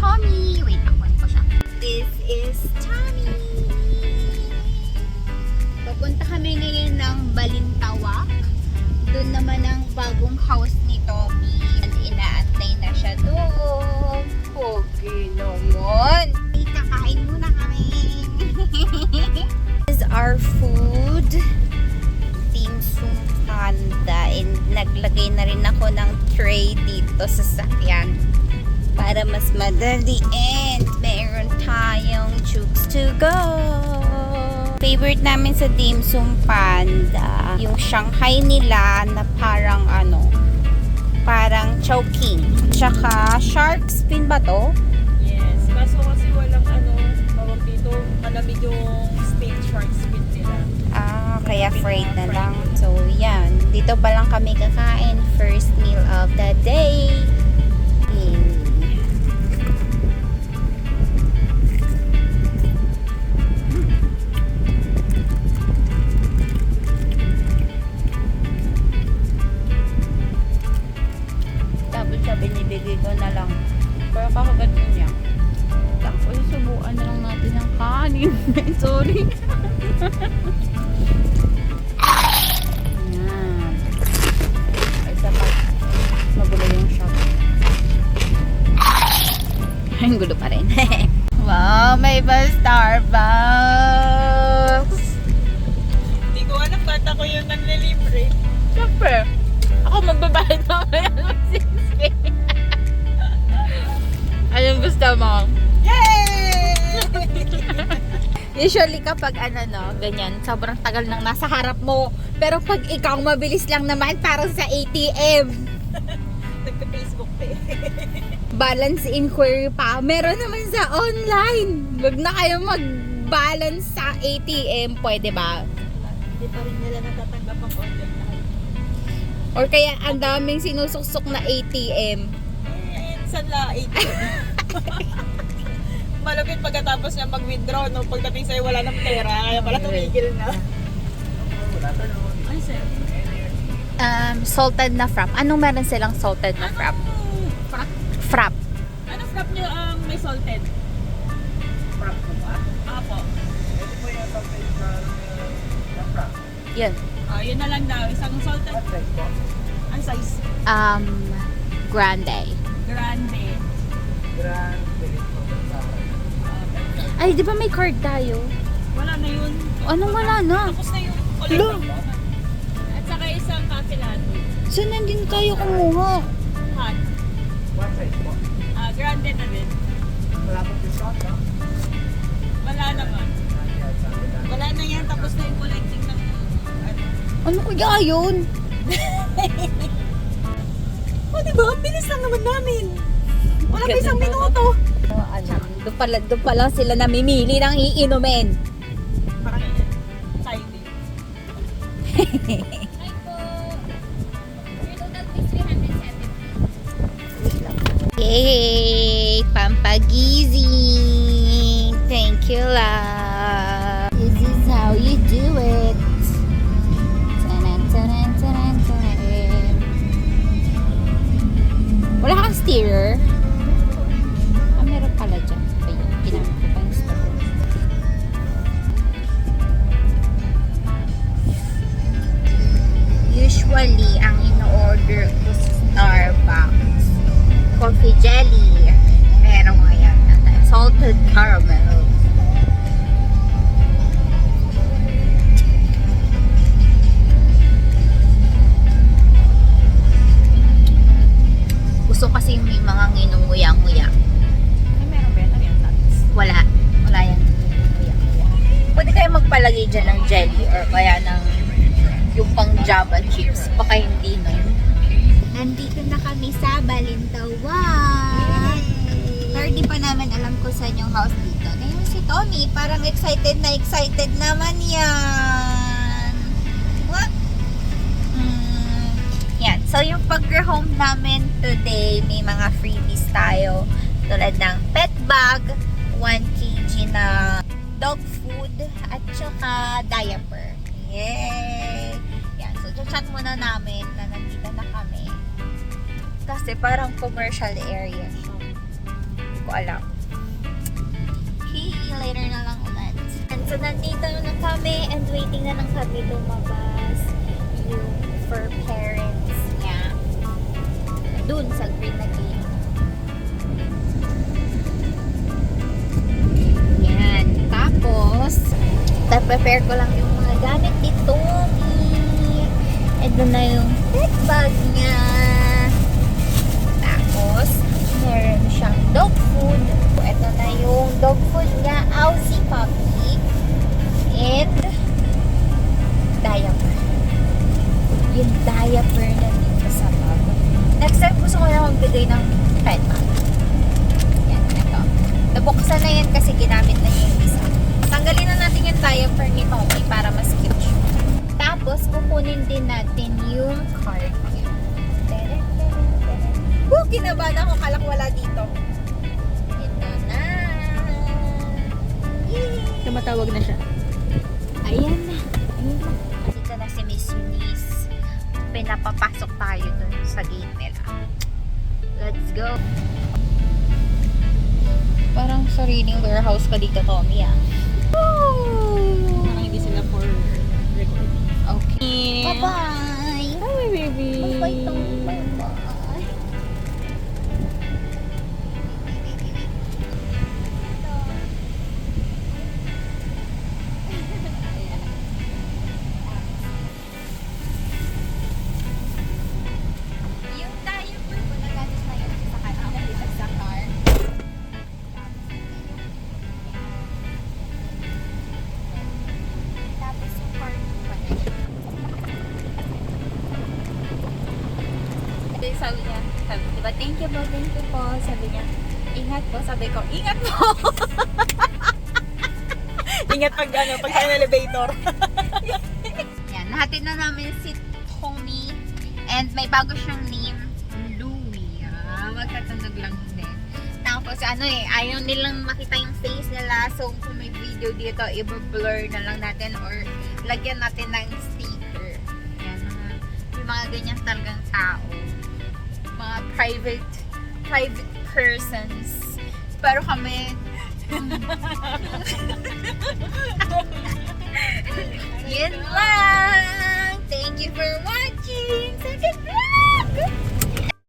Tommy. Wait, akuan ko siya. This is Tommy. Papunta kami ngayon ng Balintawak. Doon naman ang bagong house ni Tommy. And inaantay na siya doon. Okay naman. Kakain muna kami. This is our food. Dim Sum Panda. And naglagay na rin ako ng tray dito sa sakyan para mas madali, and meron tayong chooks to go. Favorite namin sa Dim Sum Panda yung Shanghai nila na parang parang Chowking, tsaka shark fin ba to? Yes, kaso kasi walang tawag dito, malamig yung steak shark fin nila. Kaya fried na lang. So yan, dito pa lang kami kakain. First meal of the day. Binibigay ko na lang. Pero kakagat mo niya. Tapos subukan na lang natin ang kanin. Sorry. Ayan. Ay, sapat. Magulo yung shop. Ang gulo pa rin. Wow, may ba Starbucks? Hindi ko alam ba't ako yung nanlilibre. Siyempre. Ako magbabayad mamaya ng 6K. Anong gusto mo? Yay! Usually kapag ganyan, sobrang tagal nang nasa harap mo. Pero pag ikaw mabilis lang naman, parang sa ATM. Nagpa-Facebook pa eh. Balance inquiry pa. Meron naman sa online. Wag na kayo mag-balance sa ATM. Pwede ba? Hindi pa rin nila natatanggap ang online na. Or kaya ang daming sinusuksok na ATM. Saan la ATM? Malapit pagkatapos niya mag-withdraw, no? Pagdating sa'yo wala ng pera, kaya pala tumigil na. Ay, sir. Salted na frap. Anong meron silang salted na frap? Frap? Frap. Ano frap niyo ang may salted? Frap po ba? Apo. Ito po yung salted na frap. Yun. Yun na lang daw. Isang salted. What size po? Ang size? Grande. Grande. Ay, di ba may card tayo? Wala na yun. Anong wala na? Tapos na yung ulit. At saka isang coffee latte. Saan nandun tayo kumuha? Hot. What size po? Grande na din. Wala pong discount, no? Wala naman. Wala na yan. Tapos na yung collecting ng Ano kaya yun? diba? Ang bilis lang naman namin. Wala pa isang minuto. Doon pa lang sila namimili ng iinumin. Parang sayang din. Hi po. Your total is 370. Yay! Pampagising! Thank you, love. This is how you do it. Tanan, tanan, tanan, tanan. Wala kang steerer? Meron pala dyan. Ayun, ginamit ko pa yung steerer. Usually, ang in-order ko sa Starbucks, coffee jelly. Meron ngayon salted caramel. Gusto kasi may mga nginunguya-nguya. Ay, meron ba yan? Ano yan? Wala. Wala yan. Nginunguya-nguya. Pwede kayo magpalagay dyan ng jelly or kaya ng yung pang Java chips. Baka hindi, no? Nandito na kami sa Balintawak. Pero di pa namin alam kung saan yung house dito. Ngayon si Tommy, parang excited naman yan. What? Yan. So yung pag-home namin today, may mga freebies tayo. Tulad ng pet bag, 1 kg na dog food, at saka diaper. Yay! Yan. So chat muna namin na nandito na kami. Kasi parang commercial area siya. ko alam. Okay, later na lang ulit. And so, nandito na kami and waiting na lang kami lumabas yung for parents niya. Dun sa green na gate. Yan. Tapos, prepare ko lang yung mga gamit dito. Ito na yung pet bag niya. Tapos, meron siyang dog food. Ito na yung dog food niya, Aussie Puppy. And, diaper. Yung diaper na dito sa bag. Next time, gusto ko na magbigay ng pet bag. Yan, ito. Nabuksan na yan kasi ginamit na niya yung isa. Tanggalin na natin yung diaper ni Tommy para mas cute siya. Tapos, kukunin din natin yung card niya. Kinabahan ako. Kalak wala dito. Ito na. Yay! Tumatawag na siya. Ayan na. Ayan na. Dito na si Miss Eunice. Pinapapasok tayo dun sa gate nila. Let's go. Parang sariling warehouse ka dito, Tommy, ah. Woo! Parang hindi sila for recording. Okay. Bye-bye. Hi, baby. Bye-bye, Tommy. Bye-bye. Yung diaper ko nagamit na yun sa kanila dito sa car. Tapos yung car ko pa na yun. Ito yung sabi niya, diba, thank you po. Sabi niya, ingat po. Sabi ko, ingat po. Ingat pag sa elevator. Yan, nahatid na namin si Tommy. And may bago siyang name, Louie. Magkatunog lang din. Tapos ayaw nilang makita yung face nila. So kung may video dito, i-blur na lang natin or lagyan natin ng sticker. Yan, yung mga ganyan talagang tao. Mga private persons. Pero kami, yun lang. Thank you for watching. Subscribe!